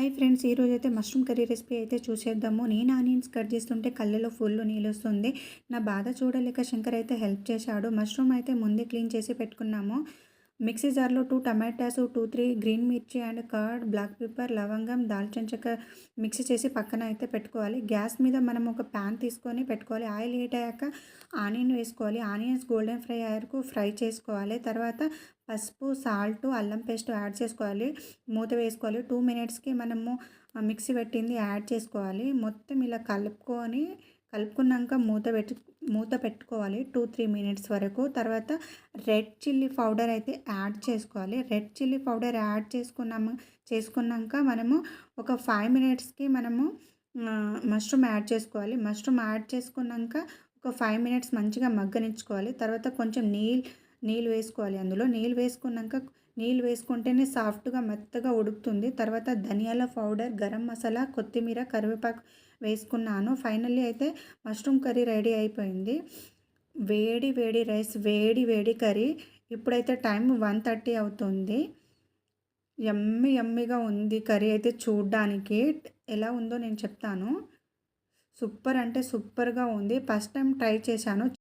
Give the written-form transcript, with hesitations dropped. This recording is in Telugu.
హాయ్ ఫ్రెండ్స్, ఈరోజైతే మష్రూమ్ కర్రీ రెసిపీ అయితే చూసేద్దాము. నేను ఆనియన్స్ కట్ చేస్తుంటే కళ్ళలో ఫుల్ నీళ్ళొస్తుంది. నా బాధ చూడలేక శంకర్ అయితే హెల్ప్ చేశాడు. మష్రూమ్ అయితే ముందే క్లీన్ చేసి పెట్టుకున్నాము. మిక్సీ జార్లో 2 టమాటాస్, 2, 3 గ్రీన్ మిర్చి అండ్ కర్డ్, బ్లాక్ పెప్పర్, లవంగం, దాల్చిన చెక్క మిక్సీ చేసి పక్కన అయితే పెట్టుకోవాలి. గ్యాస్ మీద మనం ఒక ప్యాన్ తీసుకొని పెట్టుకోవాలి. ఆయిల్ హీట్ అయ్యాక ఆనియన్ వేసుకోవాలి. ఆనియన్స్ గోల్డెన్ ఫ్రై అయ్యాక ఫ్రై చేసుకోవాలి. తర్వాత పసుపు, సాల్ట్, అల్లం పేస్ట్ యాడ్ చేసుకోవాలి. మూత వేసుకోవాలి. 2 మినిట్స్కి మనము మిక్సీ పెట్టింది యాడ్ చేసుకోవాలి. మొత్తం ఇలా కలుపుకున్నాక మూత పెట్టుకోవాలి 2-3 మినిట్స్ వరకు. తర్వాత రెడ్ చిల్లీ పౌడర్ అయితే యాడ్ చేసుకోవాలి. రెడ్ చిల్లీ పౌడర్ యాడ్ చేసుకున్నాక మనము ఒక 5 మినిట్స్కి మనము మష్రూమ్ యాడ్ చేసుకోవాలి. మష్రూమ్ యాడ్ చేసుకున్నాక ఒక 5 మినిట్స్ మంచిగా మగ్గనిచ్చుకోవాలి. తర్వాత కొంచెం నీళ్ళు వేసుకోవాలి. అందులో నీళ్ళు వేసుకుంటేనే సాఫ్ట్గా మెత్తగా ఉడుకుతుంది. తర్వాత ధనియాల పౌడర్, గరం మసాలా, కొత్తిమీర, కరివేపాకు వేసుకున్నాను. ఫైనల్లీ అయితే మష్రూమ్ కర్రీ రెడీ అయిపోయింది. వేడి వేడి రైస్, వేడి వేడి కర్రీ. ఇప్పుడైతే టైం 1:30 అవుతుంది. యమ్మీగా ఉంది కర్రీ అయితే చూడ్డానికి. ఎలా ఉందో నేను చెప్తాను. సూపర్ అంటే సూపర్గా ఉంది. ఫస్ట్ టైం ట్రై చేశాను.